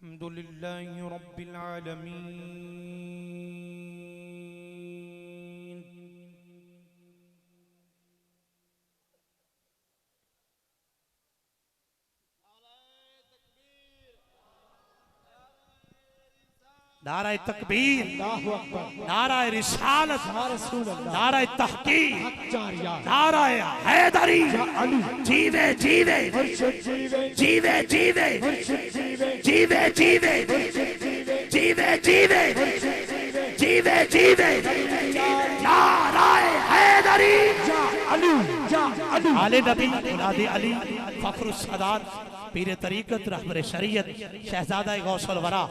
अल्हम्दुलिल्लाहि रब्बिल आलमीन। नाराए तकबीर, अल्लाहु अकबर, नाराए रिसालत, या रसूल अल्लाह, नाराए तहकीक, हक जारिया, नाराए हैदरी। या अली, जीवे जीवे मुर्शिद जीवे, जीवे जीवे मुर्शिद जीवे, जीवे जीवे मुर्शिद जीवे, जीवे जीवे मुर्शिद जीवे, जीवे जीवे नाराए हैदरी। या अली, या अली, आले नबी औलादे अली फख्रुस सादात पीर तरीक़त रहबर शरीयत शहजादा गौसल वरा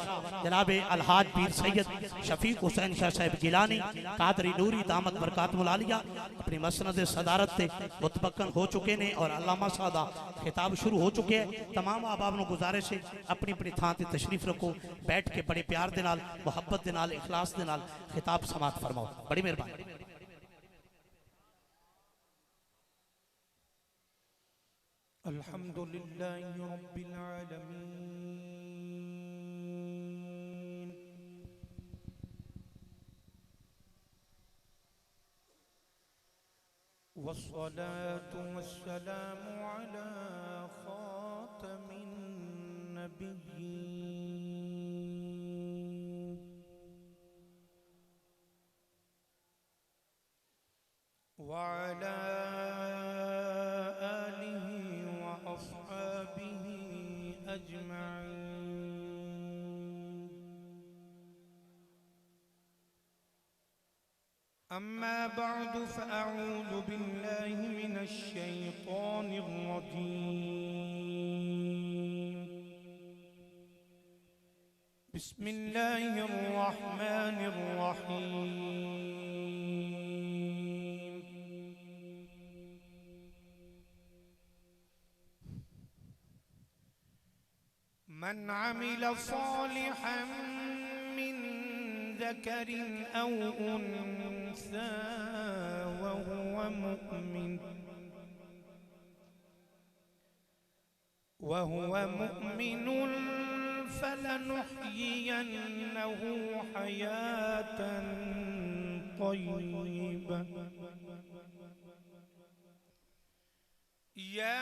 जनाब अलहाज पीर सैयद शफीक हुसैन शाह साहब गिलानी कादरी नूरी दामत बरकातुल आलिया अपनी मसनद सदारत से मुतमक्कन हो चुके ने और अल्लामा सादा खिताब शुरू हो चुके हैं। तमाम अहबाब नूं गुजारिश है अपनी अपनी थां ते तशरीफ रखो, बैठ के बड़े प्यार दे नाल मुहब्बत दे नाल इखलास दे नाल खिताब समात फरमाओ। बड़ी मेहरबानी। अल्हम्दुलिल्लाहि रब्बिल आलमीन। वस्सलातु वस्सलामु अला खातमिन नबिय्यीन व अला अम्मा बअदु फ़अऊज़ु बिल्लाहि मिनश शैतानिर रजीम। बिस्मिल्लाहिर रहमानिर रहीम। मन अमिल सालिहन मिन ज़करिन औ उन्सा वहुव मुमिनुन फलनुहयियन्नहु हयातन तय्यिबा या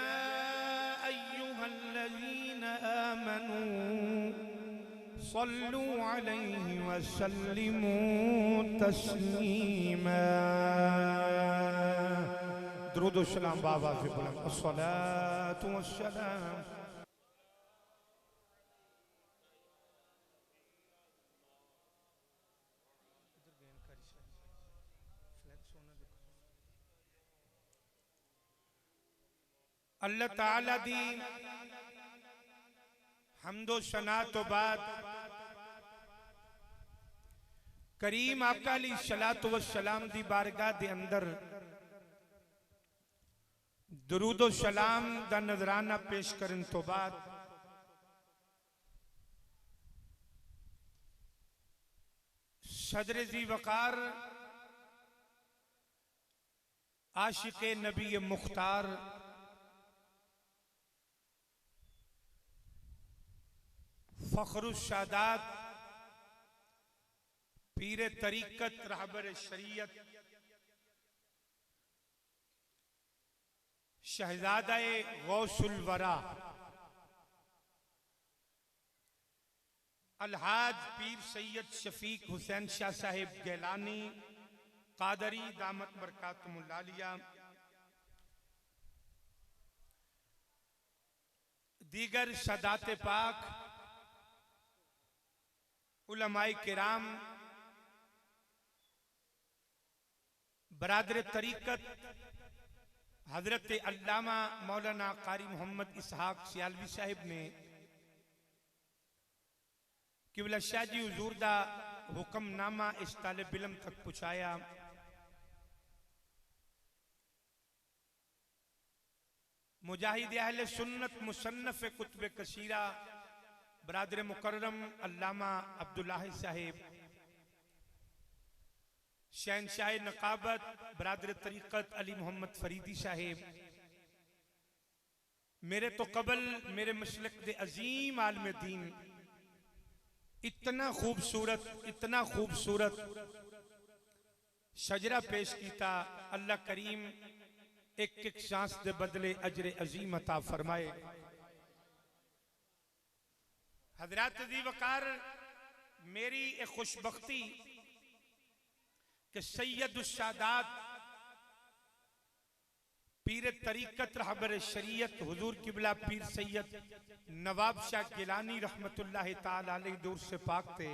अय्युहल्लज़ीना आमनू सल्लु अलैहि वसल्लिमू तस्लीमा। दुरूद व सलाम बाबा से बुलंद अस्सलातु वस्सलाम। अल्लाह ताला दी हम्दो सना तो बाद करीम आका अलैहिस्सलातु वस्सलाम दी बारगाह दे अंदर दुरूद व सलाम दा नजराना पेश करन तो बाद सदर जी वकार आशिक़े नबी मुख्तार फ़ख्रुस सादात पीर तरीक़त रहबर शरीयत शहजादा गौसुल वरा अलहाज पीर सैयद शफीक हुसैन शाह साहिब गिलानी कादरी दामत बरकातुल आलिया दीगर सदाते पाक उलमाए किराम बरादर तरीक़त हजरत अल्लामा मौलाना कारी मोहम्मद इसहाक सियालवी साहिब ने किबला शाह जी हुजूर दा हुक्मनामा इस तालिब इल्म तक पहुंचाया। मुजाहिद अहले सुन्नत मुसन्नफ कुतुब कसीरा बरादर मुकर्रम अल्लामा अब्दुल्लाह साहिब शहनशाह नकाबत बरादर तरीक़त अली मोहम्मद फरीदी साहिब मेरे तो कबल मेरे मसलक दे अजीम आलम दीन इतना खूबसूरत शजरा पेश किया। अल्लाह करीम एक एक सांस दे बदले अजर अजीम अता फरमाए। हजरात दी वकार, मेरी एक खुशबख्ती कि सैयद उस्सादात पीर तरीकत रहबर शरीयत हुजूर किबला पीर सैयद नवाब शाह गिलानी रहमतुल्लाह ताला अलैह दूर से पाक थे।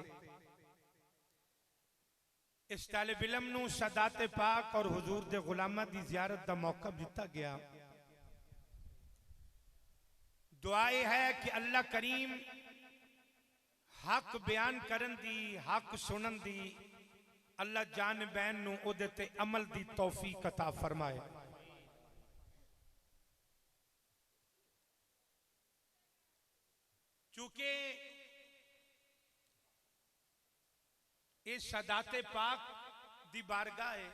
इस तालिब इल्म नूं सदाते पाक और हुजूर दे गुलामां दी ज़ियारत दा मौका दिता गया। दुआ है कि अल्लाह करीम हक बयान करन दी, हक सुनन दी अल्लाह जान बैन नूं ओदे ते अमल दी तौफीक अता फरमाए। चूंकि ये सदाते पाक दी बारगाह है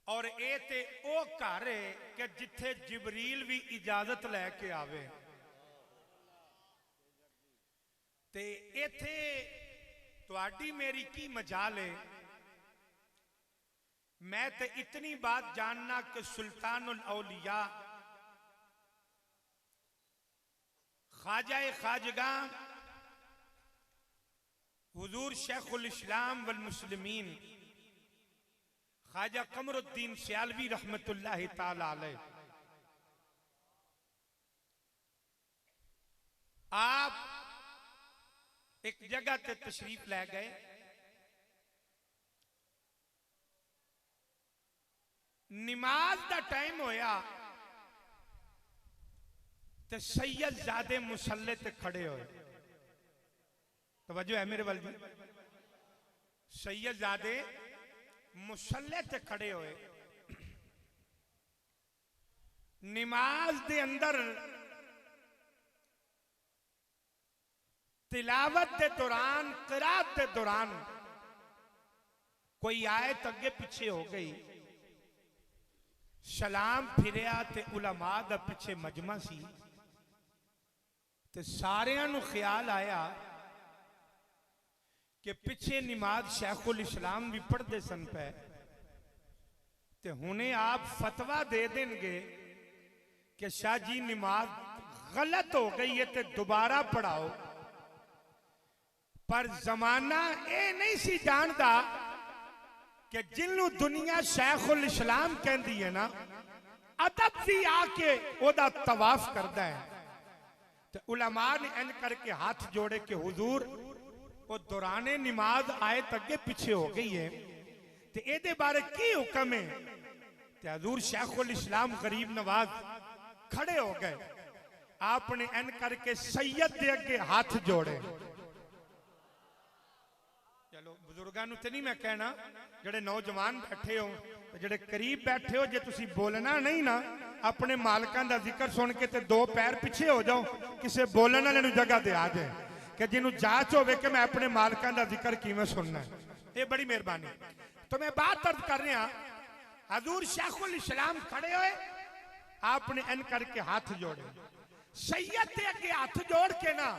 और ये ते ओ घर है कि जिथे जिबरील भी इजाजत लैके आवे। ते इथे तुहाडी मेरी की मजाल है। मैं ते इतनी बात जानना कि सुल्तानुल औलिया ख्वाजा खाजगा हुजूर शेखुल इस्लाम वल मुस्लिमीन ख्वाजा कमरुद्दीन सियालवी रहमतुल्लाह ताला अलैह, आप एक जगह ते तशरीफ ले गए। नमाज दा टाइम होया ते सैयद ज़ादे मुसल्ले ते खड़े होए। तवज्जो है मेरे वाल जी? सैयद ज़ादे मुसल्ले ते खड़े होए। नमाज दे अंदर तिलावत दे दौरान, क़िराअत दे दौरान कोई आयत अगे पीछे हो गई। सलाम फिरिया ते उलमा दा पीछे मजमा सी ते सारियां नूं ख्याल आया कि पिछे नमाज शेखुल इस्लाम भी पढ़ते सन पे ते हुणे आप फतवा दे देंगे कि शाह जी नमाज गलत हो गई है ते दोबारा पढ़ाओ। पर जमाना ये नहीं सी जानता कि जिन्नू दुनिया शेखुल इस्लाम कहती है ना, अदब भी आके ओदा तवाफ करता है। तो उलमा ने इन करके हाथ जोड़े कि हुजूर वो दौराने नमाज आयत अगे पीछे हो गई है तो ये बारे की हुक्म है। तो हुजूर शेखुल इस्लाम गरीब नवाज खड़े हो गए। आपने इन करके सैयद दे अगे हाथ जोड़े। चलो बुजुर्गों नूं ते नहीं मैं कहना, जेडे नौजवान बैठे हो, जेडे करीब बैठे हो, जे तुसी बोलना नहीं ना, अपने मालकां दा जिक्र सुन के ते दो पैर पीछे हो जाओ, किसे बोलने वाले नूं जगह दे आ जाए कि जिन्हों जांच होवे कि मैं अपने मालकां दा जिक्र किवें सुनना है। ये बड़ी मेहरबानी। तो मैं बात अर्ज कर रहा, हजूर शेखुल इस्लाम खड़े होए, आपने इन करके हाथ जोड़े। सैयद दे अगे हाथ जोड़ के ना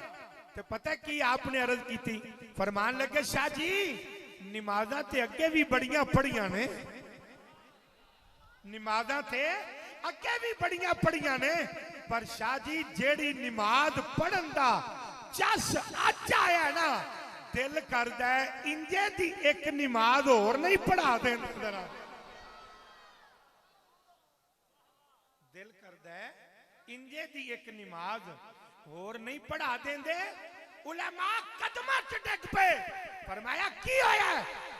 तो पता की आपने अर्ज की थी, फरमान लगे शाह जी नमाज़ां ते अगे भी बड़ियां पढ़ियां ने, नमाज़ां ते अगे भी बड़ियां पढ़ियां ने, पर शाह जी जेड़ी नमाज पढ़न दा चस अज आया ना, दिल करदा है इंजे दी एक नमाज होर नहीं पढ़ा देंदे। जरा दिल करदा है इंजे दी एक नमाज होर नहीं पढ़ा देंदे। उलमा कदमां च डिग पे, फरमाया की होया?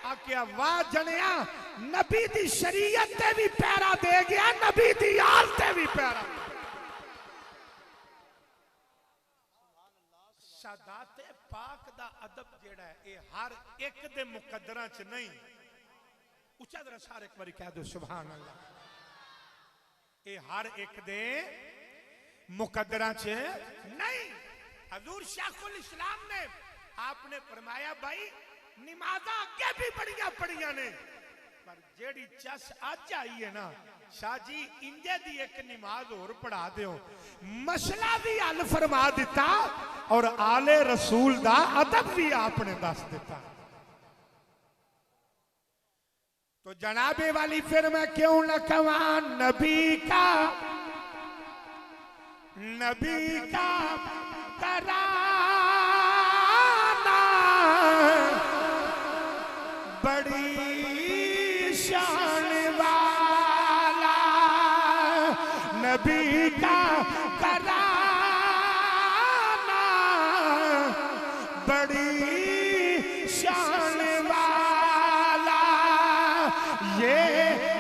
आख्या वाह जनिया, नबी दी शरीयत ते भी पैरा दे गया, नबी दी यार ते भी पैरा। सादाते पाक दा अदब जेड़ा है ये हर एक दे मुकद्दरां च नहीं। उच्चा जरा सारे एक बारी कह दो सुभान अल्लाह। ये हर एक दे मुकद्दरां च नहीं। हजूर शेखुल इस्लाम ने आपने फरमाया भाई नमाज़ां अगे भी बड़ियां पढ़ियां ने, पर जेड़ी चस अज आई है ना शाह जी इंजे दी एक नमाज होर पढ़ा दियो। मसला भी हल फरमा दिता, और आले रसूल दा अदब भी आपने दस दिता। तो जनाबे वाली फिर मैं क्यों न कहवां नबी का कराना बड़ी शान वाला, नबी का कराना बड़ी शान वाला, ये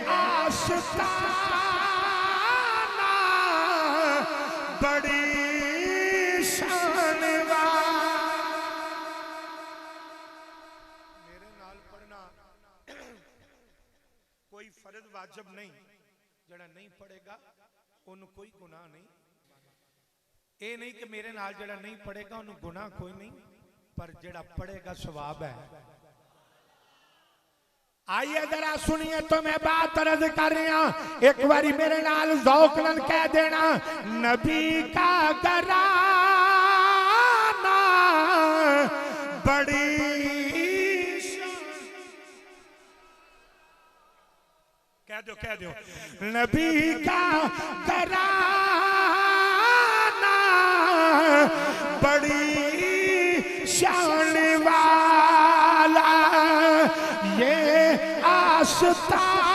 आस्ताना बड़ी शान वाला। मेरे नाल पढ़ना कोई फर्ज वाजिब नहीं, जड़ा नहीं पढ़ेगा उन्हें कोई गुनाह नहीं। ये नहीं कि मेरे नाल जड़ा नहीं पढ़ेगा उन्हें गुनाह कोई नहीं, पर जड़ा पढ़ेगा सवाब है। आइए जरा सुनिए तो मैं बात अर्ज कर रहा, एक बारी मेरे नाल ज़ौक़ नाल कह देना नबी का घराना बड़ी कह दो नबी का घराना बड़ी शान वाला, ये आस्ताना।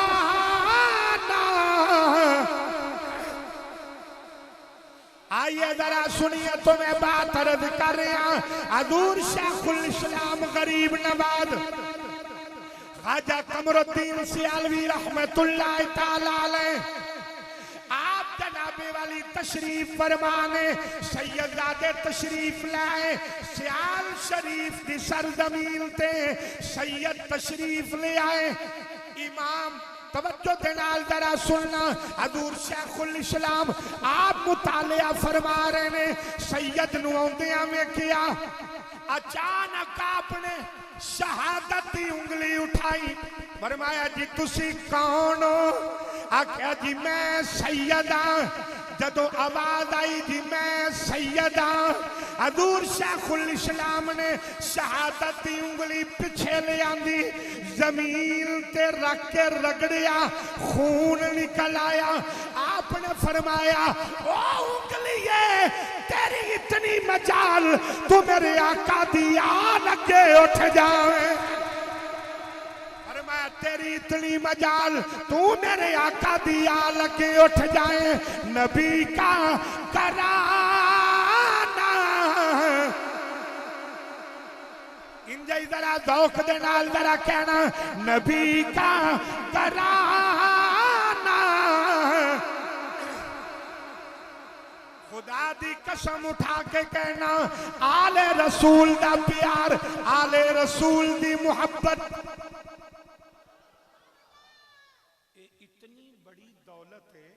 आइए जरा सुनिए तो मैं बात अर्ज कर रहा, हजूर शेखुल इस्लाम गरीब नवाज ख्वाजा कमरुद्दीन सियालवी रहमतुल्लाह ताला अलैह, आप जनाबे वाली तशरीफ फरमाने, सैयदजादे तशरीफ लाए, सियाल शरीफ की सरजमीन ते सैयद तशरीफ ले आए। इमाम तवज्जो दे नाल जरा सुनना, हजूर शेखुल इस्लाम आप मुतालिया फरमा रहे ने, सैयद नू आउंदियां वेखिया, अचानक आपने शहादत की उंगली उठाई, फरमाया जी तुसी कौन हो? आख्या जी मैं सैयद हां। जदों आवाज आई जी मैं सैयद हां, हजूर शेखुल इस्लाम ने शहादत की उंगली पिछे ले आंदी, जमीन ते रख के रगड़िया, खून निकल आया। आपने फरमाया ओ उंगलिए तेरी इतनी मजाल, तू मेरे आका दी आन अगे उठ जाए। फरमाया तेरी इतनी मजाल, तू मेरे आका दी आन अगे उठ जाए। नबी का कराना इंजा जरा ज़ौक़ दे नाल जरा कहना नबी का कराना। खुदा दी कसम उठा के कहना आले रसूल दा प्यार, आले रसूल दी मुहब्बत, ये इतनी बड़ी दौलत है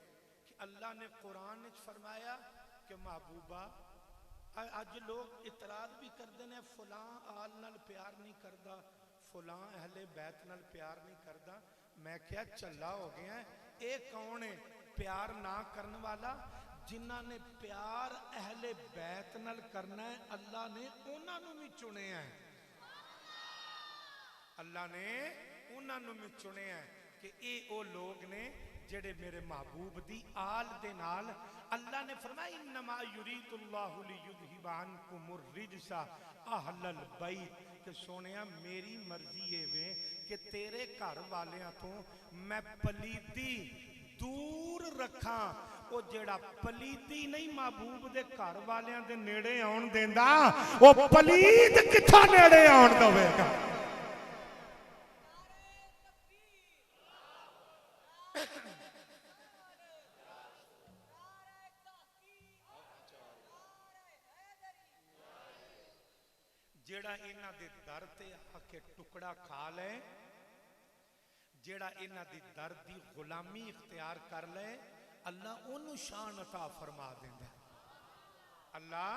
कि अल्लाह ने कुरान में फरमाया कि महबूबा, अज लोग इतराज भी करते हैं फलां आल नाल प्यार नहीं करता, फलां अहले बैत नाल प्यार नहीं करता। मैं क्या चला हो गया, ये कौन है प्यार ना करने वाला? जिन्हां ने प्यार अहले बैत नाल करना है, अल्लाह ने उन्होंने भी चुने हैं, अल्लाह ने उन्होंने भी चुने हैं कि ये वो लोग ने जेड़े मेरे महबूब दी आल दे नाल, अल्लाह ने फरमाया इन्नमा युरीदुल्लाहु लियुज़हिबा अन्कुमुर रिजसा अहलल बैत, कि सोनिया मेरी मर्जी ये वे कि तेरे घर वालियां तो मैं पलीदी दूर रखा। वो जेड़ा पलीदी नहीं महबूब दे घर वालियां दे नेड़े आउण देंदा, वो पलीद किथों नेड़े आउण देवेगा? जेड़ा इन्हां दे दर ते आके टुकड़ा खा ले, जेड़ा इन्हां दी दर दी गुलामी इख्तियार कर ले, अल्लाह उन्हूं शान अता फरमा देंदा। अल्लाह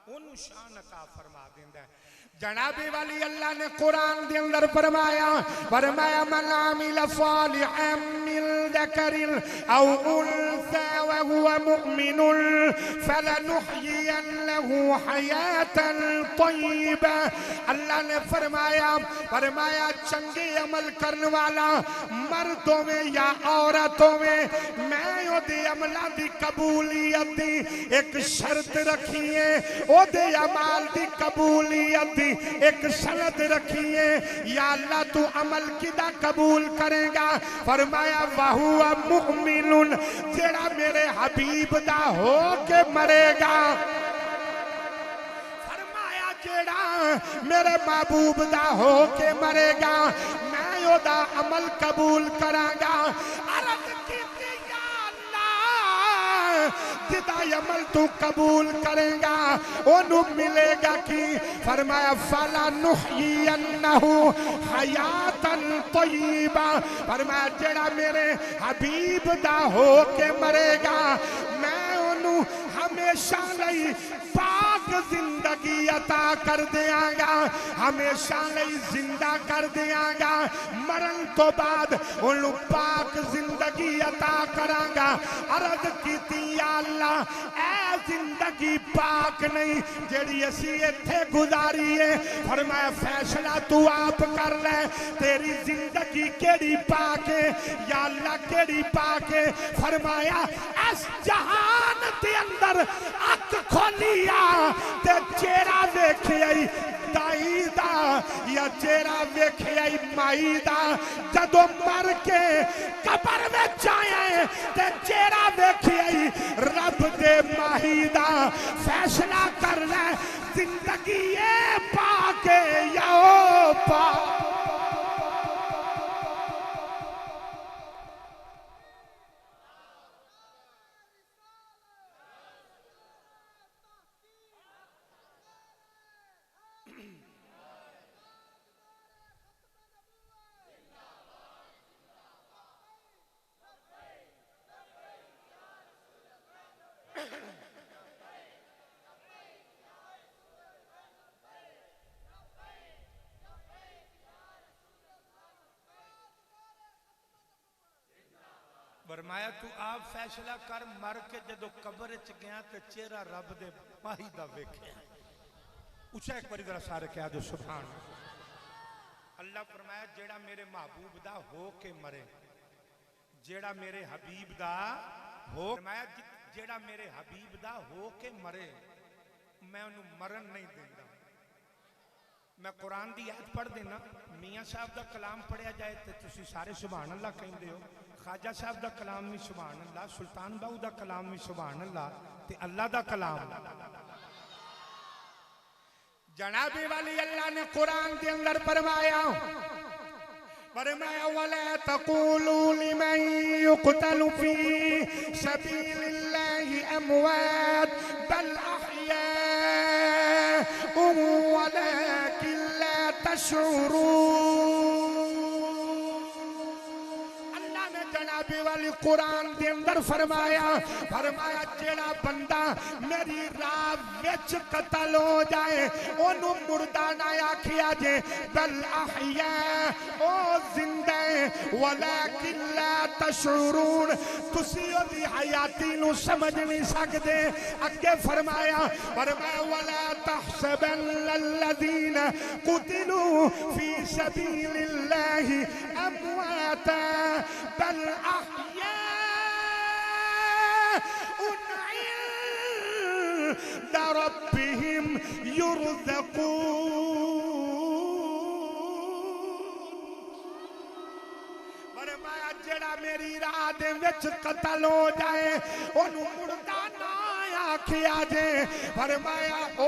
ओनू शान अता फरमा देंदा है। जनाबे वाली अल्लाह ने कुरान के अंदर फरमाया मन आमिल सालिहन मिन ज़करिन औ उन्सा व हुवा मुमिनुन फलनुहयियन्नहु हयातन तय्यिबा। अल्लाह ने फरमाया चंगे अमल करने वाला मर्दों में या औरतों में मैं ओदे अमलों की कबूलियत दी एक शर्त रखी है, ओदे अमाल की कबूलियत एक शर्त रखी है। या अल्लाह तू अमल किदा कबूल करेगा? फरमाया वहुवा मुमिनुन, जेड़ा मेरे हबीब दा हो के मरेगा। फरमाया जेड़ा मेरे महबूब दा हो के मरेगा मैं ओदा अमल कबूल करांगा। अर्ज़ कीती या अल्लाह जिदा अमल तू कबूल करेगा ओनू मिलेगा की? फरमाया फलनुहयियन्नहु हयातन तय्यिबा। फरमाया जेड़ा मेरे हबीब दा हो के मरेगा मैं ओनू हमेशा लई पाक जिंदगी अता कर देंगा, हमेशा लई जिंदा कर देंगा। मरण तो बाद ओनू पाक जिंदगी अता करांगा। अर्ज़ कीती या अल्लाह ऐ जिंदगी पाक नहीं जेड़ी असी इत्थे गुजारी है। फरमाया फैसला तू आप कर ले, तेरी जिंदगी केड़ी पाक है? या अल्लाह केड़ी पाक है? फरमाया इस जहान के अंदर अख खोलिया ते चेहरा वेखिया दाई दा या चेहरा वेखिया माई दा। जदों मर के कबर विच आया ते चेहरा वेखिया रब दे माही दा। फैसला कर ले जिंदगी ए पाके या ओ पा। फरमाया तू आप फैसला कर मर के जदों कब्र च गया ते चेहरा रब दे माही दा वेखिया। उछा एक बारी जरा सारे कह दो सुभान अल्लाह। फरमाया जेड़ा मेरे महबूब दा हो के मरे, जेड़ा मेरे हबीब दा हो, फरमाया जेड़ा मेरे हबीब दा हो के मरे मैं उन्हें मरण नहीं देंदा। मैं कुरान की आयत पढ़ देना, मियाँ साहब का कलाम पढ़िया जाए तो तुसी सारे सुभान अल्लाह कहते हो, खाजा साहब का कलाम भी सुभान अल्लाह, सुल्तान बाहू का कलाम भी सुभान अल्लाह, ते अल्लाह का कलाम। जनाबे वाली अल्लाह ने कुरान के अंदर फरमाया वला तक़ूलू लिमन युक़तलु फी सबीलिल्लाहि अमवात बल अहयाउ वलाकिन ला तशऊरून। अल्लाह ने जनाबे वाली कुरान के अंदर फरमाया जेड़ा बंदा मेरी राह विच कतल हो जाए ओनू मुर्दा ना आखिया जे बल अहया ओ जिंदा वलाकिन ला तशऊरून। तुसी ओदी हयाती नु समझ नहीं सकदे। अगे फरमाया वला तहसबन्नल्लज़ीना कुतिलू फी सबीलिल्लाहि अमवाता बल अहया उन्द रब्बिहिम युरज़क़ून। जेड़ा मेरी राह दे विच कतल हो जाए ओनू मुर्दा ना आखिया जे। फरमाया ओ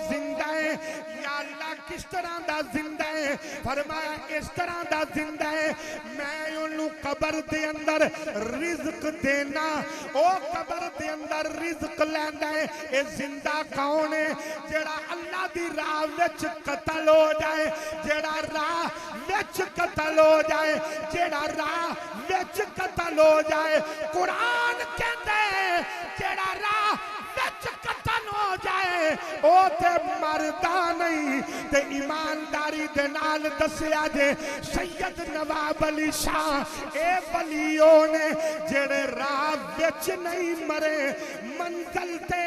जिंदा है। या अल्लाह किस तरह दा जिंदा है? फरमाया इस तरह दा जिंदा है मैं ओनू कबर दे अंदर रिज़्क देना, ओ कबर दे अंदर रिज़्क लैंदा है। ए जिंदा कौन है? जेड़ा अल्लाह दी राह विच कतल हो जाए, जेड़ा राह विच कतल हो जाए, जेड़ा राह विच कतल हो जाए। कुरान कहता है जेड़ा राह विच कतल हो जाए ओ ते मरदा नहीं। ते ईमानदारी दे नाल दसिया जे सैयद नवाब अली शाह ए वलियों ने जेड़े राह विच नहीं मरे मंजिल ते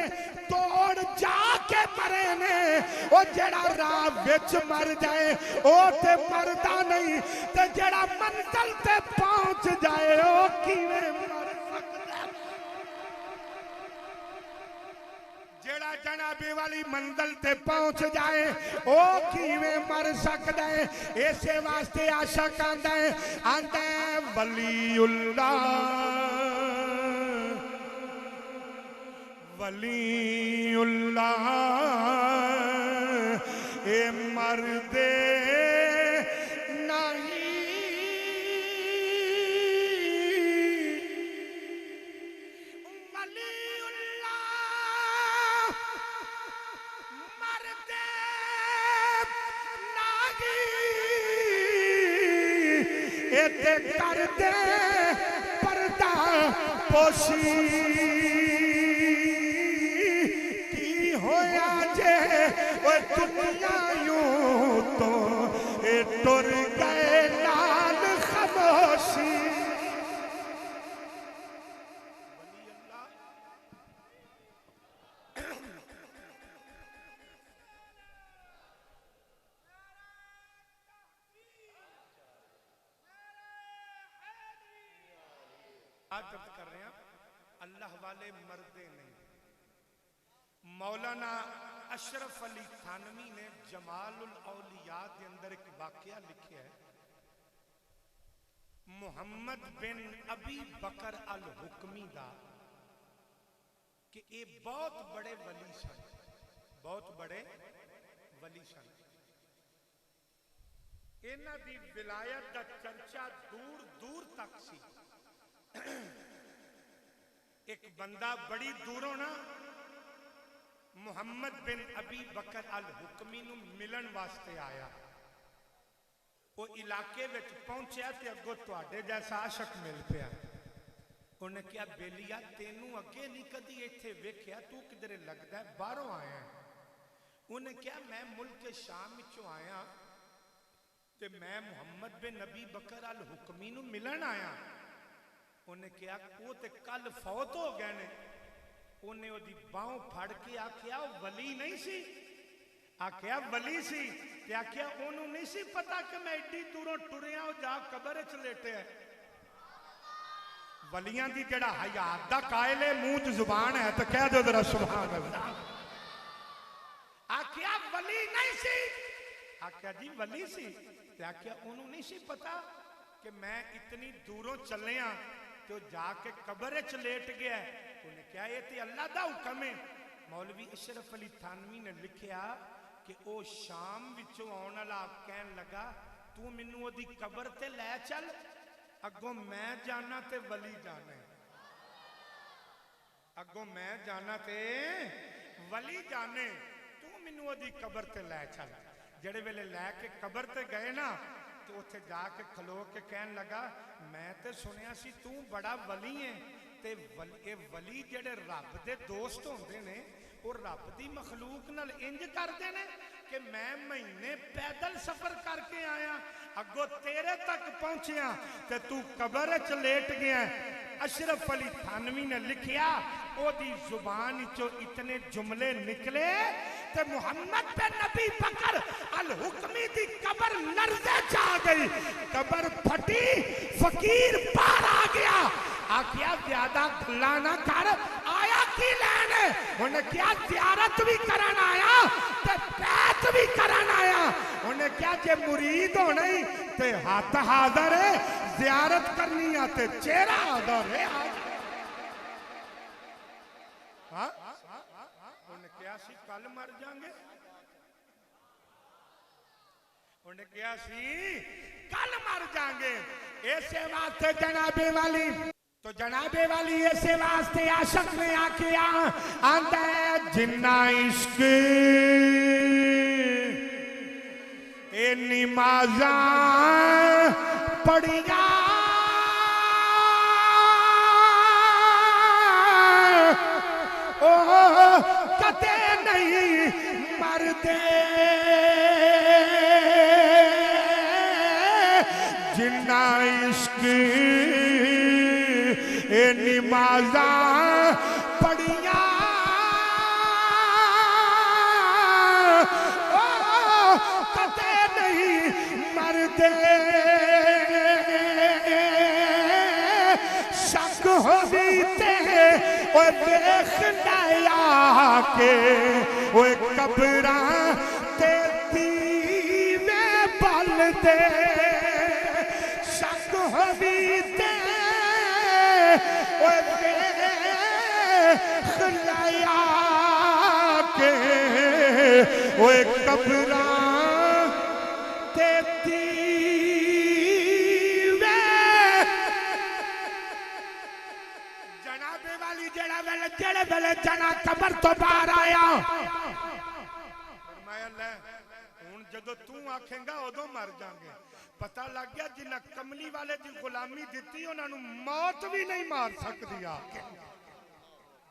तोड़ जाके मरे ने। ओ जेड़ा राह विच मर जाए ओ ते मरदा नहीं ते जेड़ा मंजिल ते पहुंच जाए ओ किवें मर सकदा। जेड़ा जनाबे वाली मंजिल ते पहुंच जाए ओ किवें मर सकदा है। इसे वास्ते आशिक आंदा है वलीउल्लाह वलीउल्लाह ए मरदे कर दे पर्दा पोशी की होया जे ओ दुनिया यूं तो ए टुर गए नाल खामोशी। कर रहे हैं अल्लाह वाले मर्दे नहीं। मौलाना अशरफ अली थानवी ने जमालुल औलिया के अंदर एक वाकया लिखा है। मुहम्मद बिन अबी बकर अल हुक्मी दा कि ये बहुत बड़े वली सन, बहुत बड़े वली सन। इन्हां दी विलायत दा चर्चा दूर दूर तक सी। एक बंदा बड़ी दूरों ना मुहम्मद बिन अबी बकर अल हुक्मी नूं मिलन वास्ते आया। वो इलाके विच पहुंचा ते अगों तुहाडे जैसा आशिक मिल पिया। उन्हें क्या बेलिया तेनू अगे नहीं कदी इत्थे वेख्या, तू किधरे लगदा है बाहरों आया। उन्हें क्या मैं मुल्क शाम विचों आया ते मैं मुहम्मद बिन अबी बकर अल हुक्मी नूं मिलन आया। उन्हें क्या वो ते कल फौत हो गए ने। उन्हें ओदी बाहों फड़ के आख्या वली नहीं सी, आख्या वली सी ते आख्या ओनू नहीं सी पता कि मैं एडी दूरों टुरिया जा कबर च लेटे। वलियां दी जेड़ा हयात दा कायल है मुंह च जुबान है तो कह दो जरा सुभान अल्लाह। आख्या वली नहीं सी, आख्या जी वली सी ते आख्या ओनू नहीं सी पता कि मैं इतनी दूरों चले तो जाके कबर च लेट गया। उन्हें क्या ये ते अल्लाह दा हुक्म है। मौलवी अशरफ अली थानवी ने लिखा कि ओ शाम विचों आने वाला कहन लगा तू मैनू ओदी कबर ते लै चल, अगों मैं जाना ते वली जाना, अगों मैं जाना ते वली जाने, तू मैनू ओदी कबर ते लै चल। जेड़े वेले लैके कबर ते गए ना तो उत्थे जाके खलो के कहन लगा मैं ते सुनिया सी तू बड़ा वली है ते वली जेड़े रब दे दोस्त होंदे ने वो रब दी मखलूक नाल इंज करदे ने कि मैं महीने पैदल सफर करके आया अगो तेरे तक पहुंचिया ते तू कबर च लेट गया। अशरफ अली थानवी ने लिखिया ओदी जुबान चो इतने जुमले निकले ते मुहम्मद बिन नबी बकर अल हुक्मी दी कबर लर्ज़े च आ गई, कबर फटी, फकीर बाहर आ गया। आखिया ज्यादा गल्ला ना कर, आया की लैने? उन्हें क्या ज़ियारत भी करन आया ते बैत भी करन आया। उन्हें क्या जे मुरीद होना ही ते हाथ हाज़र है, ज़ियारत करनी है ते चेहरा हाज़र है। हाँ उन्हें क्या सी कल मर जाएंगे, उन्हें क्या सी कल मर जाएंगे। ऐसे वास्ते जनाबे वाली तो जनाबे वाली ऐसे वास्ते आशिक ने आके आंदा है जिन्ना इश्क ए नमाज़ा पढ़िया ओ कदे नहीं मरदे जिन्ना इश्क ए नमाज़ा पढ़िया कते नहीं मरदे शक होगी ते ओए देखना आके ओए कब्रां ते दीवे बल दे शक होगी ते ओए देखना आके ओए कब्रां ते दीवे जनाबे वाली जेड़ा वेले जना कबर तो बाहर आया फरमाया ले हुन जदों तू आखेगा उदों मर जाएंगे पता लग गया जिन्ना कमली वाले दी गुलामी दिती उन्होंने मौत भी नहीं मार सकती आके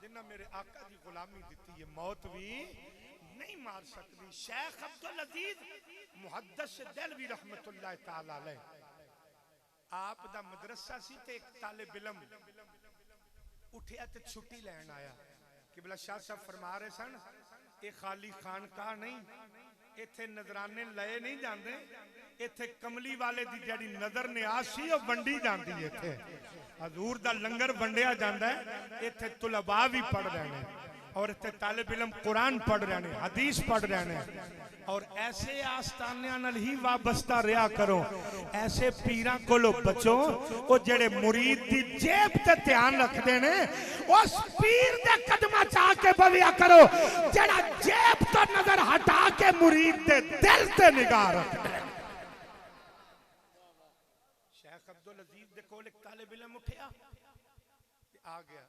जिन्ना मेरे आका दी गुलामी दिती है मौत भी नहीं मार सकती शेख अब्दुल अजीज मुहद्दिस देलवी रहमतुल्लाह तआला अलैह आप दा मदरसा सी ते एक तालिब इल्म उठिया ते छुट्टी लैन आया किबला शाह साहब फरमा रहे सन ये खाली खानकाह नहीं इत्थे नजराने लए नहीं जाते इत्थे कमली वाले दी जड़ी नजर न्याज सी वो वंडी जाती है इत्थे हजूर दा लंगर वंडिया जाता है इत्थे तुलबा भी पढ़ रहे हैं और इत्थे तालिब इल्म कुरान पढ़ रहे हैं हदीस पढ़ रहे हैं और ऐसे आस्थानियां नाल ही वाबस्ता रहा करो ऐसे पीरां कोलों बचो वो जेड़े मुरीद दी जेब ते ध्यान रखते ने उस पीर दे कदमां च आके बविया करो जेड़ा जेब तो नजर हटा के मुरीद दे दिल ते निगाह रखता है शेख अब्दुल अजीज दे कोल एक तालिब इल्म उठिया आ गया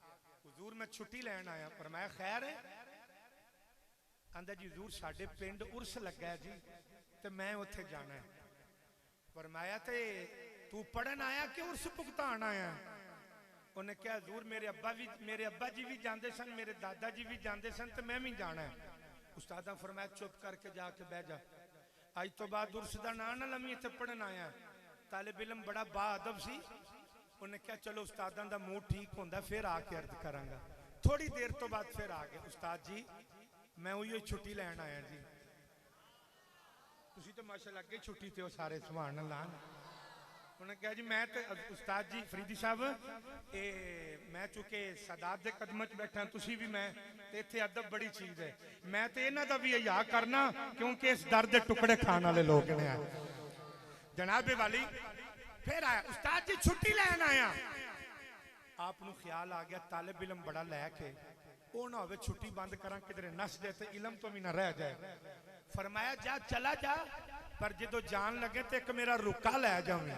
हुजूर मैं छुट्टी लैन आया फरमाया खैर है आंदा जी हुजूर साडे पिंड उर्स लगा है जी ते मैं उत्थे जाना है फरमाया ते तू पढ़न आया कि उर्स भुगतान आया उन्हें कहा हुजूर मेरे अब्बा जी भी जाते सन मेरे दादा जी भी जाते सन ते मैं भी जाना है उस्तादा फरमाया चुप करके जाके बह जा आज तो बाद उर्स दा नाम ना लमी इत्थे पढ़न आया तालिब इल्म बड़ा बाअदब सी उन्हें कहा चलो उस्तादां दा मूड ठीक होंदा फिर आके अर्ज करांगा थोड़ी देर तो बाद फिर आ गया उस्ताद जी मैं उही छुट्टी लैन आया जी तुसी तो माशाअल्लाह अगे छुट्टी ते हो सारे सुभान अल्लाह उन्हें कहा जी मैं तो उस्ताद जी फरीदी साहब मैं चूंकि सादात दे कदम च बैठा तुसी भी मैं ते इत्थे अदब बड़ी चीज है मैं तो इन्हां दा भी हया करना क्योंकि इस दर दे टुकड़े खाने वाले लोग ने जनाबे वाली फिर आया उस्ताद जी छुट्टी लैन आया आप नु ख्याल आ गया तालिब इल्म बड़ा लैके वो ना हो छुट्टी बंद करा किधरे नस दे ते इलम तो भी ना रह जाए फरमाया जा चला जा पर जो जान लगे तो एक मेरा रुका लै जावी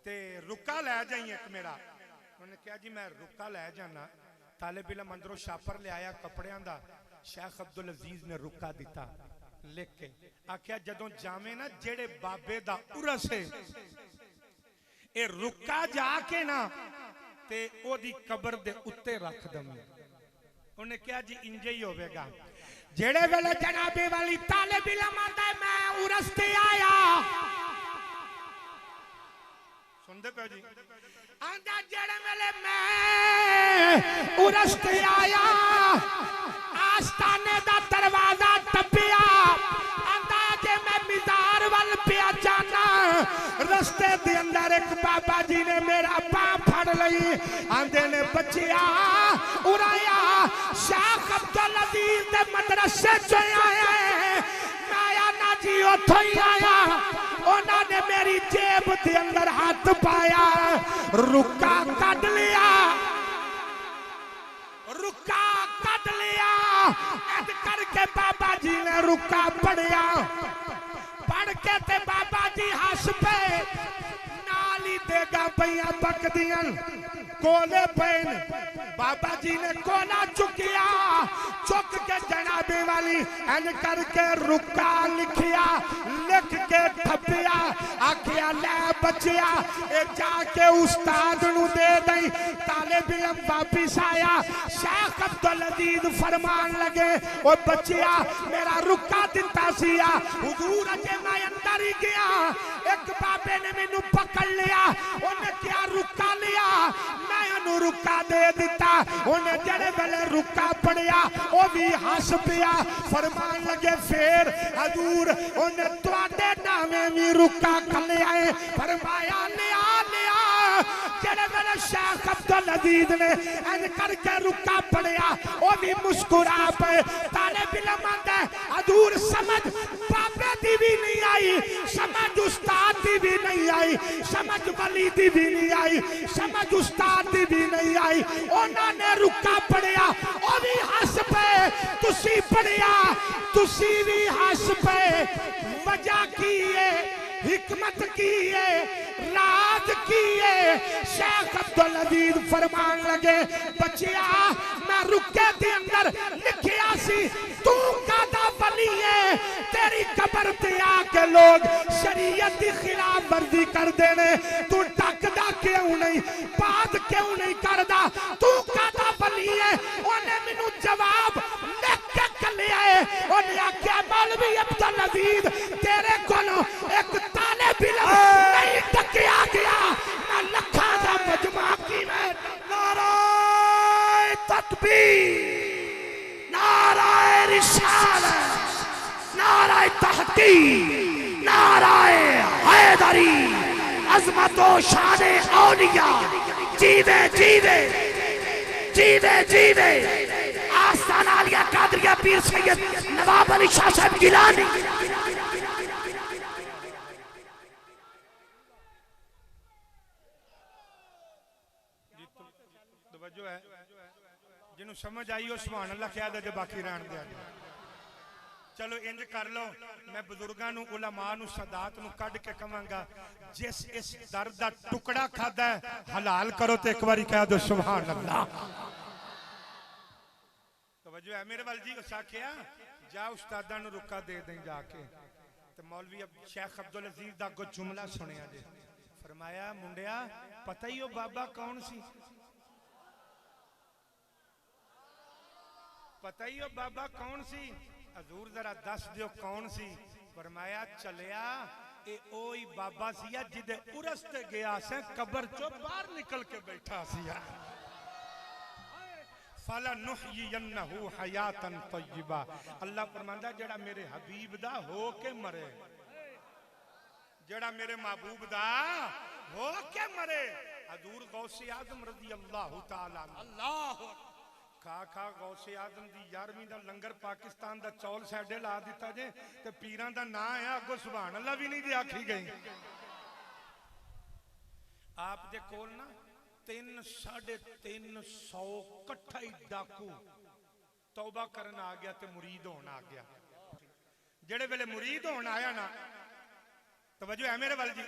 ते रुका लै जाई एक मेरा उन्हें कहा जी मैं रुका लै जाना तालिब इल्म अंदरों छापर ले आया कपड़ियां दा शेख अब्दुल अजीज ने रुका दिता लिख के आख्या जदों जावे ना जेड़े बाबे दा उरस है ए रुका जाके ना ते ओदी कबर दे उत्ते रख दमी उन्हें क्या जी इंजे ही होवेगा जेड़े वेले जनाबे वाली तालिब इल्म आंदा मैं उरस ते आया सुनदे पे जी आंदा जेड़े वेले मैं उरस ते आया आस्ताने दा दरवाजा टपिया आंदा जे मैं मिज़ार वल पिया जाना रस्ते दे अंदर एक बाबा जी ने मेरा पांव फड़ लई आंदे ने बच्चिया उराया शेख अब्दुल अजीज दे मदरसे च आया है आया ना जी उथों ही आया उन्होंने मेरी जेब के अंदर हाथ पाया रुका कट लिया रुका कट लिया ऐड करके बाबा जी ने रुका पढ़िया पढ़ के ते बाबा जी हस पे नाली देगा पईया बकदियां कोले पैन बाबा जी ने कोला चुकिया चुक के जना जनाबे वाली एन करके रुका लिखिया लिख के थप्पिया आखिया ले बचिया ए जाके उस्ताद नू दे दई तालिब इल्म वापिस आया शेख अब्दुल अजीज फरमान लगे ओ बचिया मेरा रुका दिता सिया हुजूर अजे मैं अंदर ही गया एक बाबे ने मैनू पकड़ लिया उन्हें क्या रुका लिया मैं उन्हें रुका दे दिता उन्हें जड़े वेले रुका पड़िया वो भी हस पिया फरमान लगे फिर हजूर उन्हें तुहाडे नामे भी रुका खलिया है फरमाया लिया लिया जड़े वेले शेख अब्दुल अजीज ने एन करके रुका पड़िया वो भी मुस्कुरा पे तालिब इल्म आंदा हजूर समझ बाबे दी भी नहीं आई समझ उस्ताद दी भी नहीं आई समझ वली दी भी नहीं आई समझ उस्ताद दी भी नहीं आई उन्होंने रुका पड़िया वो भी हस पे तुसी पड़िया तुसी भी हस पे वजह की है हिकमत की है राज की है शेख अब्दुल अजीज फरमान लगे बचिया मैं रुके दे अंदर लिखिया सी तू कादा वली है तेरी कब्र ते आके लोग शरीयत की खिलाफ वर्जी कर देने तू टकदा क्यों नहीं बात क्यों नहीं करदा तू कादा वली है उन्हें मैनू जवाब लिख के कलिया है उन्हें आख्या मौलवी अब्दुल अजीज तेरे कोलों एक तालिब इल्म नहीं टकिया गया ना लखा दा मजमा की मैं नाराए तकबीर नाराए रिसालत नाराए तहकीक नाराए हैदरी अजमत व शान औलिया जीवे जीवे जीवे जीवे आस्ताना आलिया कादरिया पीर सैयद नवाब अली शाह साहब गिलानी तवज्जो है जिन्हों समझ आई हो सुभान अल्लाह कह दे बाकी रहन दे चलो इंज कर लो मैं बुजुर्गों नू उलमा नू सदात नू कढ के कहांगा जिस इस दर दा टुकड़ा खादा है हलाल करो तो एक बारी कह दो सुभान अल्लाह तवज्जो है मेरे वाल जी उस आखिया जा उस्तादां नू रुका दे दें जाके ते मौलवी शेख अब्दुल अजीज दा को जुमला सुनिया जे फरमाया मुंडिया पता ही हो बाबा कौन सी पता ही हो बाबा कौन सी हजूर जरा दस दियो कौन सी फरमाया चलिया ए ओई बाबा सिया जिदे उरस ते गया से कब्र चो बाहर निकल के बैठा सिया फलनुहयिन्नहु हयातन तय्यबा अल्लाह फरमांदा जेड़ा मेरे हबीब दा हो के मरे जेड़ा मेरे महबूब दा हो के मरे हजूर गौसे आजम रज़ी अल्लाह तआला अल्लाह खा खा गौसे आजम दी 11वीं दा लंगर पाकिस्तान दा चौल साडे ला दिता जे ते पीरां दा नां है अगो सुभान अल्लाह भी नहीं जे आखी गई आप दे कोल ना 300-350 कट्ठा ही डाकू तौबा करन आ गया ते मुरीद होन आ गया जेड़े वेले मुरीद होन आया ना तवज्जो है मेरे वाल जी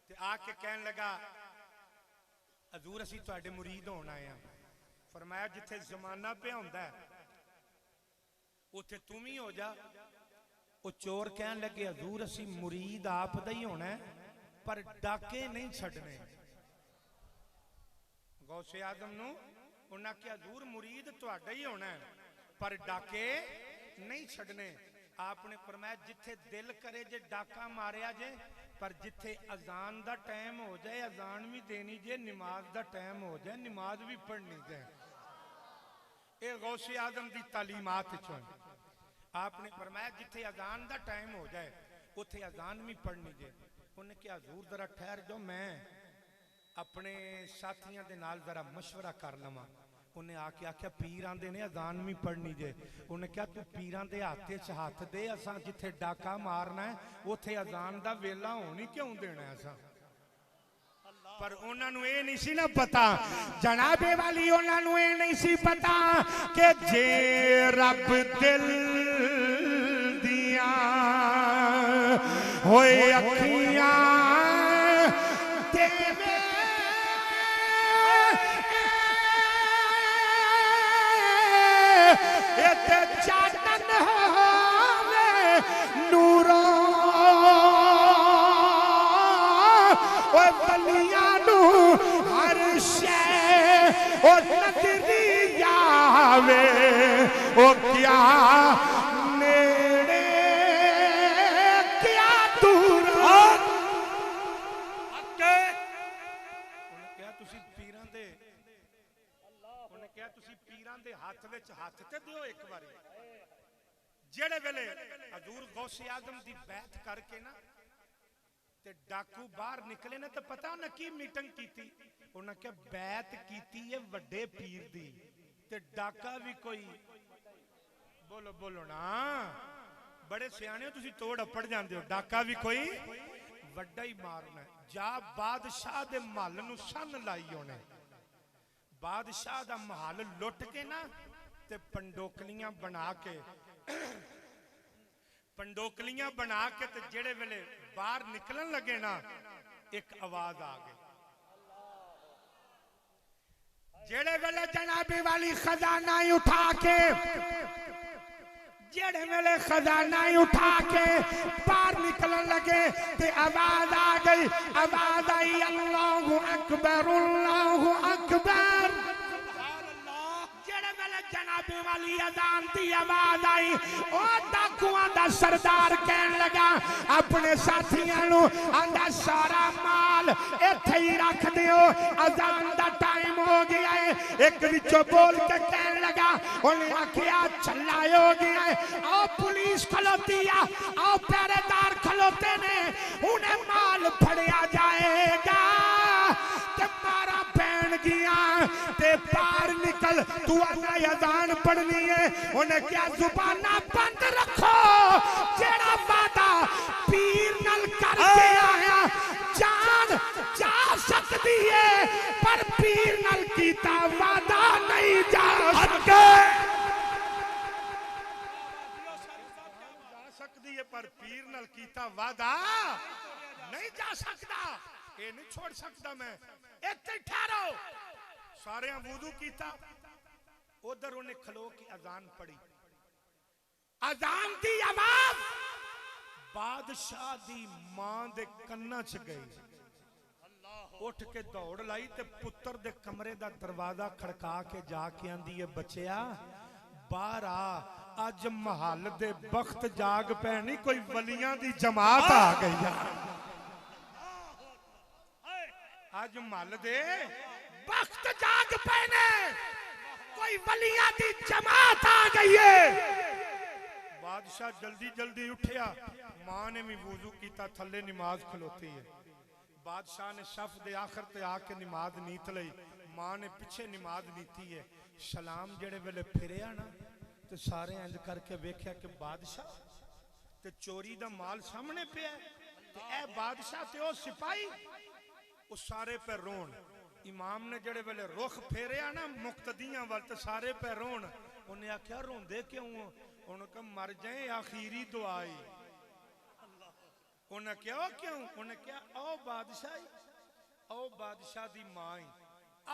ते आके कहन लगा हजूर असीं तुहाडे मुरीद होन आए हां फरमाया जिथे जमाना पे होंदा है उथे तुम ही हो जा वो चोर कहन लगे हजूर असी मुरीद आप दा ही होना है पर डाके नहीं छड़ने गौसे आदम नू उन्हें आख्या हजूर मुरीद तुहाडा ही होना है पर डाके नहीं छड़ने आपने फरमाया जिथे दिल करे जे डाका मारिया जे पर जिथे अजान दा टाइम हो जाए अजान भी देनी जे नमाज दा टाइम हो जाए नमाज भी पढ़नी जाए ये गौसे आदम दी तालीमात चो आपने फरमाया जिथे अजान दा टाइम हो जाए उथे अजान भी पढ़नी जे उन्हें क्या हजूर जरा ठहर जाओ मैं अपने साथियों के नाल जरा मशवरा कर लवा उन्हें आके आख्या पीर आंदे ने अजान भी पढ़नी जे उन्हें क्या तू पीरां दे हाथे च हाथ दे असां जिथे डाका मारना है उथे अजान दा वेला होनी क्यों देना असां पर उन्होंने ये नहीं सी ना पता जनाबे वाली उन्होंने ये नहीं सी पता कि जे रब दिल दिया होए अखियां तेरे इते चानन होवे नूरों ओ बलियां नू हर शे ओ नजरी आवे ओ क्या नेड़े क्या दूर हथ विच हथ ते दिओ एक बारी जेड़े वेले हजूर गौसे आजम दी बैत करके ना ते डाकू बाहर निकले ने तो पता उन्हें की मीटिंग कीती उन्हें क्या बैत कीती है वड्डे पीर दी ते डाका भी कोई बोलो बोलो ना बड़े सियाने हो तुसी तोड़ अपड़ जांदे हो डाका भी कोई वड्डा ही मारना जा बादशाह दे महल नू सन लाई होने बादशाह दा महल लुट के ना ते पंडोकलियां बना के ते जेड़े वेले बाहर निकलन लगे ना एक आवाज आ गई जेड़े वेले जनाबे वाली खजाना उठा के जेड़े वेले खजाना उठा के बाहर निकलन लगे ते आवाज आ गई आवाज आई अल्लाहु अकबर जनाबे वाली अजान की आवाज आई ओ डाकुआं दा सरदार कहन लगा अपने साथियां नु आंदा सारा माल इत्थे ही रख दियो अजान दा टाइम हो गया है एक विचों बोल के कहन लगा उन्हें आखिया छल्ला हो गया है आओ पुलिस खलोती आ आओ पहरेदार खलोते ने उन्हें माल फड़िया जाएगा ते मारा पैन गया ते पार निकल तू आना अजान पढ़नी है उन्हें क्या जुबाना बंद रखो जेड़ा वादा पीर नल करके आया जान जा सकती है पर पीर नल कीता वादा नहीं जा सकती है पर पीर नल कीता वादा नहीं जा सकता ये नहीं छोड़ सकता मैं इत्थे ठहरो सारे वुदू कीता उधर उन्हें खलो की अजान पड़ी अजान की आवाज बादशाह दी मां दे कन्ना च गई उठ के दौड़ लाई ते पुत्र दे कमरे दा दरवाजा खड़का के जाके आंदी है बच्चिया बाहर आ अज महल दे बख्त जाग पैनी कोई वलियां दी जमात आ गई है अज महल दे बख्त जाग पैने कोई वलियां दी जमात आ गई है बादशाह जल्दी जल्दी उठया मां ने भी वुजू कीता थल्ले नमाज खलोती है बादशाह ने सफ दे आखिर ते आके नमाज नीत लई मां ने पीछे नमाज नीती है सलाम जेड़े वेले फिरिया ना ते सारे इंज करके वेख्या कि बादशाह ते चोरी दा माल सामने पिया ते ए बादशाह ते ओ सिपाही उस सारे पे रोन इमाम ने जेड़े वेले रुख फेरिया ना मुक्तदियां वाल ते सारे पे रोन उन्हें आख्या रोंदे क्यों उन्हें कहा मर जाए आखिरी दुआई उन्हें क्या क्यों उन्हें क्या ओ बादशाह दी मां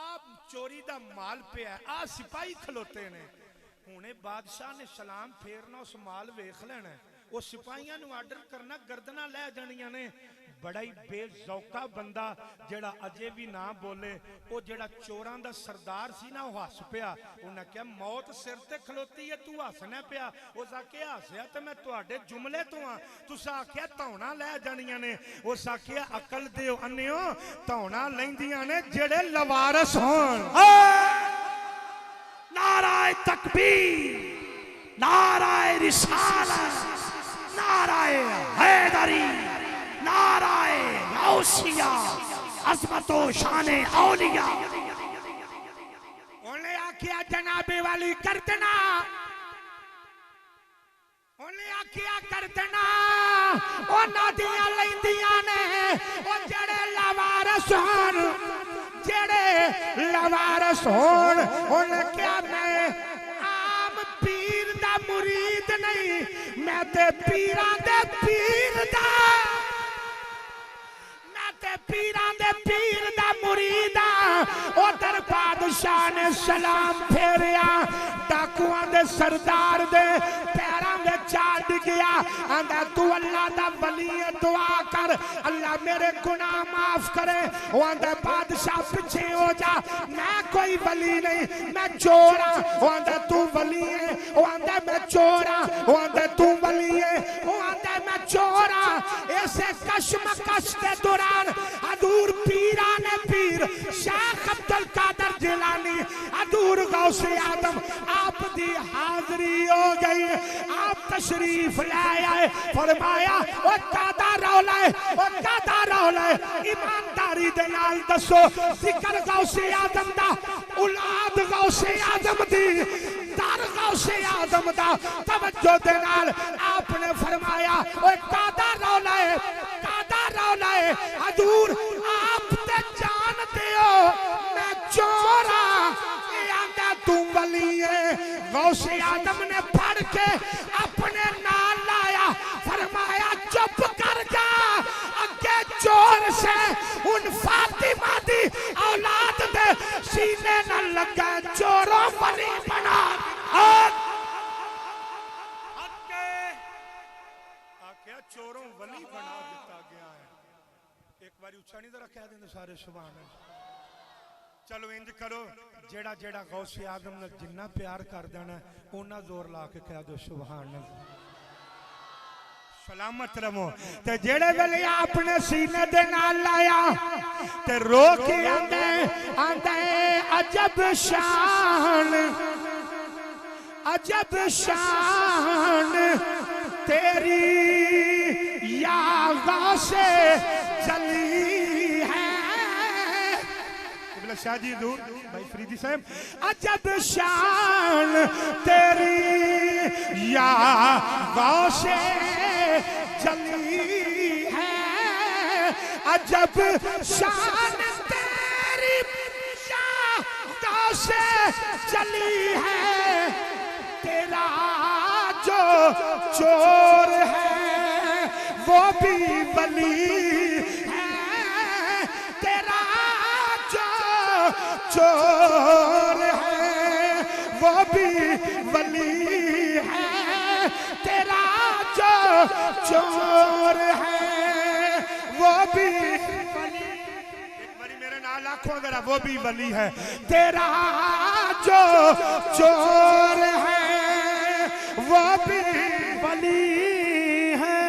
आप चोरी दा माल पे है आ सिपाही खलोते ने हुणे बादशाह ने सलाम फेरना उस माल वेख लेना वो सिपाहियां नु आर्डर करना गर्दना ले जानियां ने बड़ा ही बेजौका बंदा जेड़ा अजे भी ना बोले वो जेड़ा चोरां दा सरदार सी ना वो हस पिया उन्हें क्या मौत सिर ते खलोती है तू हसना पिया उस आख्या हसया ते मैं तुहाडे जुमले तो हां तुसां आख्या धौना ले जानियां ने उस आख्या अकल दिओ अन्नियो धौना लैंदियां ने जेड़े लवारस होण नाराए तकबीर नाराए रिसालत नाराए हैदरी नाराए गौसिया अज़मतो शाने औलिया उन्हें आखिया जनाबे वाली कर देना उन्हें आखिया कर देना ओ नादियां लैंदियां ने ओ जेड़े लवारस होण उन्हें क्या मैं आम पीर दा मुरीद नहीं मैं ते पीरां दे पीर दा मैं ते पीरां दे पीर दा मुरीद उधर बादशाह ने सलाम फेरिया डाकुआं दे सरदार दे पैरां दे चाट गया आंदा तू अल्लाह दा वली है दुआ कर अल्लाह मेरे गुनाह माफ करे वो आंदा बादशाह पीछे हो जा मैं कोई वली नहीं मैं चोर हां वो आंदा तू वली है वो आंदा मैं चोर हां वो आंदा तू वली है वो आंदा मैं चोर हां ऐसे कशमकश के दौरान हजूर पीरा ने पीर शेख अब्दुल कादर जिलानी हजूर गौसे आदम आप दी हाजिरी हो गई आप तशरीफ ले आए फरमाया ओ कादा रौला है ओ कादा रौला है ईमानदारी दे नाल दसो जिक्र गौसे आदम दा औलाद गौसे आदम दी दर गौसे आदम दा तवज्जो दे नाल आपने फरमाया ओ कादा रौला है हजूर आप ते जानते हो मैं चोर हां आंदा तू वली है गौसे आदम ने फड़ के अपने नाल लाया फरमाया चुप कर जा अगे चोर से उन फातिमा दी औलाद दे सीने न लगा चोरों वली बना आख्या चोरों वली बना दिता गया है एक बार उच्चा नहीं जरा कह देंगे सारे सुभान अल्लाह चलो इंज करो जेड़ा जेड़ा गौसे आदम ने जिन्ना प्यार कर देना उन्ना जोर ला के कह दो सुभान अल्लाह सलामत रहो ते जेड़े वेले अपने सीने दे नाल लाया ते रो के आंदे अजब शान तेरी या गौसे जली है शाह जी दूर भाई फरीदी साहब अजब शान तेरी या गौसे जली है अजब शान तेरी या गौसे जली है तेरा जो चोर है वो भी वली चोर है वो भी वली है तेरा जो चोर है वो भी वली एक बारी मेरे नाल आंखों जरा वो भी वली है तेरा जो चोर है वो भी वली है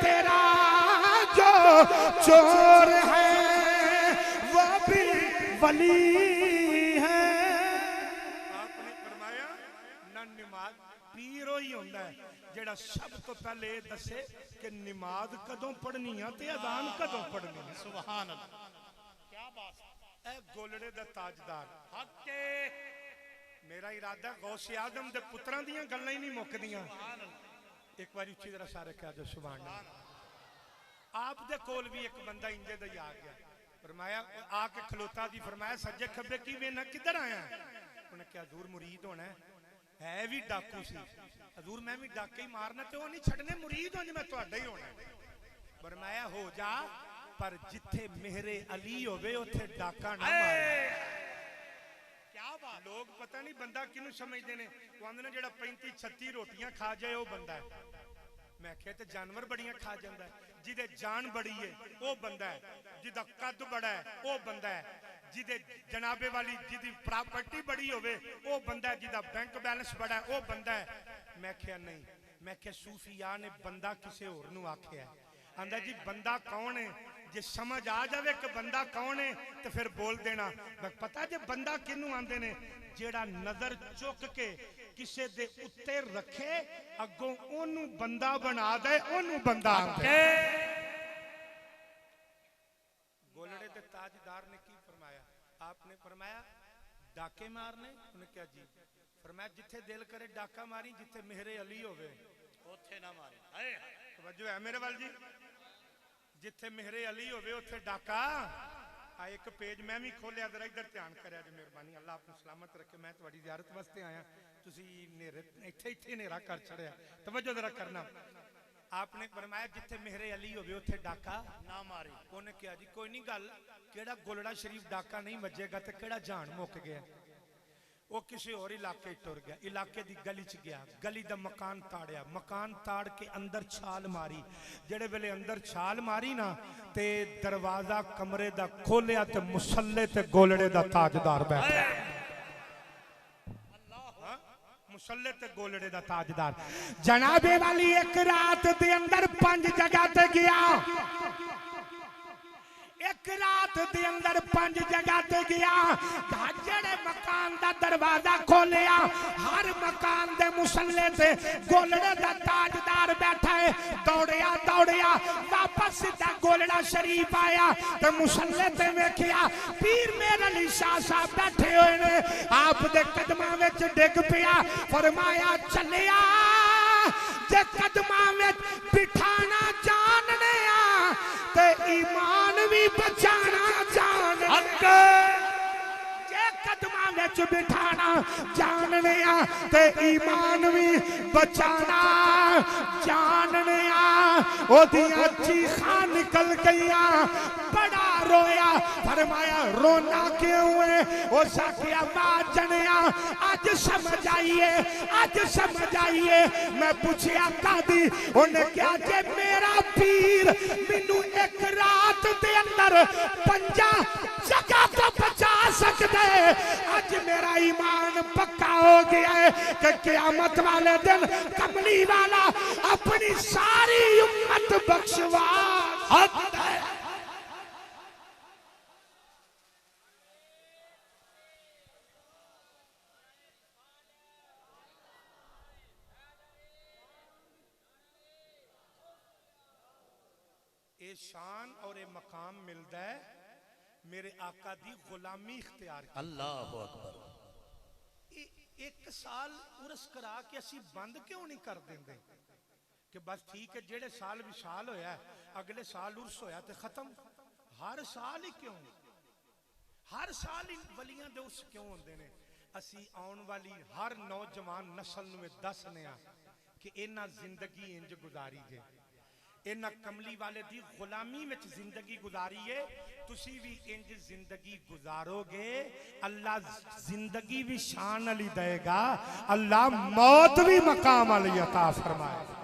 तेरा जो चोर है वो भी वली है आपने फरमाया ना नमाज पीर ही होंदा है जेड़ा सब तो पहले दसे कि नमाज कदों पढ़नी है ते अजान कदों पढ़नी है सुभान अल्लाह क्या बात है गोलड़े दा ताजदार हक मेरा इरादा गौसे आदम दे पुत्रां दियां गल्लां ही नहीं मुकदियां एक बार उच्ची जरा सारे कह दो सुभान अल्लाह आप दे कोल भी एक बंदा इंजे दा आ गया फरमाया आके खलोता दी फरमाया सज्जे खब्बे की वेना किधर आया उन्हें क्या हजूर मुरीद होना है भी डाकू सी हजूर मैं भी डाके ही मारना ते वो नहीं छड़ने मुरीद होने मैं तुहाडा ही होना फरमाया हो जा पर जिथे मेहरे अली होवे उथे डाका ना मार क्या बात लोग पता नहीं बंदा किनु समझदे ने वो आंदे ने जेड़ा 35-36 रोटियां खा जाए वो बंदा है मैं आख्या ते जानवर बड़ियां खा जांदा है जिदे जान बड़ी है वो बंदा है जिदा कद बड़ा है वो बंदा है जिदे जनाबे वाली जिदी प्रॉपर्टी बड़ी होवे वो बंदा है जिदा बैंक बैलेंस बड़ा है वो बंदा है मैं आख्या नहीं मैं आख्या सूफिया ने बंदा किसे होर नू आख्या आंदा जी बंदा कौन है जे समझ आ जावे कि बंदा कौन है तो फिर बोल देना मैं पता जे बंदा किनू आंदे ने जेड़ा नजर चुक के किसे दे उत्ते रखे अगों ओनू बंदा बना दे ओनू बंदा आंदे गोलड़े दे ताजदार ने की फरमाया आपने फरमाया डाके मारने उन्हें क्या जी फरमाया जिथे दिल करे डाका मारी जिथे मेहरे अली होवे ओथे ना मारे तवज्जो है मेरे वाल जी जिथे मेहरे अली होवे उथे डाका आ एक पेज मैं भी खोलिया जरा इधर ध्यान करिया जी मेहरबानी अल्लाह आपको सलामत रखे मैं तुम्हारी ज़ियारत वास्ते आया तुसी नेरे इथे इथे नेरा कर छड़िया तवज्जो जरा करना आपने फरमाया जिथे मेहरे अली होवे उथे डाका ना मारे। उन्हें कहा जी कोई नहीं गल केड़ा गोलड़ा शरीफ डाका नहीं वजेगा तो केड़ा जान मुक गया। वो किसी और इलाके टुर गया, इलाके दी गली च गया, गली दा मकान ताड़िया, मकान ताड़ के अंदर छाल मारी। जेड़े वेले अंदर छाल मारी ना ते दरवाजा कमरे दा खोलिया ते मुसल्ले ते गोलड़े दा ताजदार बैठा। मुसल्ले ते गोलड़े दा ताजदार। जनाबे वाली एक रात दे अंदर 5 जगह ते गया, एक रात दे अंदर 5 जगह ते गया। जेड़े मकान दा दरवाजा खोलिया, हर मकान दे मुसल्ले ते गोलड़े दा ताजदार बैठा है। दौड़िया दौड़िया वापस सीधा गोलड़ा शरीफ आया ते मुसल्ले ते वेखिया पीर मेरे अली शाह साहब बैठे हुए ने। आप दे कदमां विच डिग पिया, फरमाया चलिया जे कदमां विच बिठाना जानने आ ते ईमान भी बचाना जानने जे कदमां विच बिठाना जानने आ ते ईमान भी बचाना जानने आ। ओदियां चीखां निकल गईयां, बड़ा रोया। फरमाया रोना क्यों है? ओ साकिया मां जनिया अज समझ आइए, अज समझ आइए। मैं पूछया कादी, उन्हें क्या जे मेरा पीर मैनू एक रात दे अंदर 5 जगह तो बचा सकते, आज मेरा ईमान पक्का हो गया है कि क़यामत वाले दिन कमली वाला अपनी सारी उम्मत बख्शवा। ये शान और ये मकाम मिलता है मेरे आका दी गुलामी इख्तियार की। अल्लाह अकबर। एक साल उर्स करा के असी बंद क्यों नहीं कर देंगे कि बस ठीक है जेड़े साल विशाल होया अगले साल उर्स होया ते खत्म। हर साल ही क्यों, हर साल ही वलियां दे उर्स क्यों होंदे ने? असी आने वाली हर नौजवान नस्ल नूं दसने आ कि इन्हां जिंदगी इंज गुजारी जे, इन्हां कमली वाले दी गुलामी में जिंदगी गुजारिए। तुसी भी इंज जिंदगी गुजारोगे, अल्लाह जिंदगी भी शान अली देगा, अल्लाह मौत भी मकाम अली अता फरमाएगा।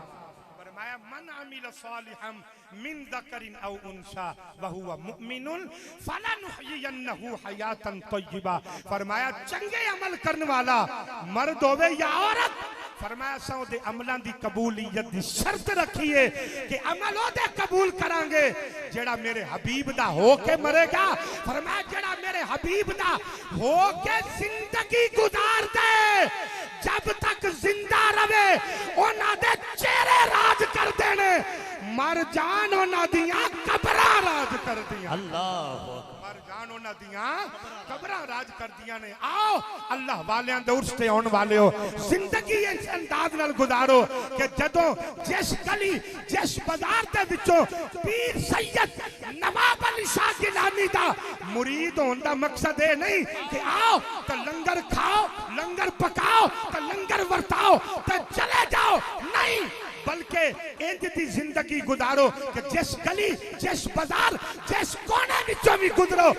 फरमाया मन अमिल सालिहन मिन ज़करिन औ उनसा व हुवा मुमिनुन फलनुहयिन्नहु हयातन तय्यिबा। फरमाया चंगे अमल करने वाला मर्द होवे या औरत, फरमाया सौ दे अमलों की कबूलियत की शर्त रखिए कि अमल ओदे कबूल करांगे जेड़ा मेरे हबीब दा हो के मरेगा। फरमाया जेड़ा मेरे हबीब दा हो के जिंदगी गुजार दे, जब तक जिंदा रवे उन्हां दे चेहरे राज कर देने, मर जान उन्हां दियां कब्रां राज कर दियां। अल्लाह मर जान उन्हां दियां कब्रां राज कर दियां ने। आओ अल्लाह वालियां दे उर्स ते आउण वाले हो, जिंदगी इस अंदाज नाल गुजारो कि जदों जिस गली जिस बाजार दे विचों पीर सैयद नवाब अली शाह गिलानी दा मुरीद होने दा मकसद ये नहीं कि आओ तो लंगर खाओ, लंगर पकाओ तो लंगर वरताओ तो चले जाओ, नहीं, बल्कि इंज दी जिंदगी गुजारो कि जिस गली जिस बाजार जिस कोने विचों भी गुजरो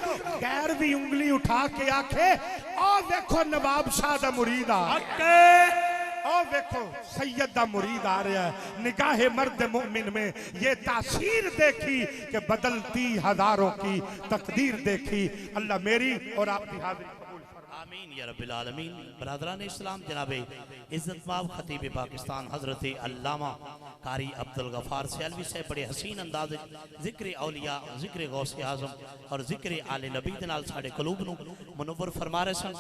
गैर भी उंगली उठा के आखे ओ देखो नवाब शाह दा मुरीद आ, ओ देखो सैयद दा मुरीद आ रहा है। निगाहे मर्द मोमिन में ये तासीर देखी कि बदलती हजारों की तकदीर देखी। अल्लाह मेरी और आपकी हाजिरी कबूल फरमाए। आमीन या रब्बिल आलमीन। बरादरान इस्लाम, जनाबे इज्जतमाब खतीब पाकिस्तान हजरत अल्लामा कारी अब्दुल गफार सियालवी से बड़े हसीन अंदाज जिक्र औलिया, जिक्र गौसे आजम और जिक्र आले नबी दे नाल साडे कलूब नूं मुनव्वर फरमा रहे सन।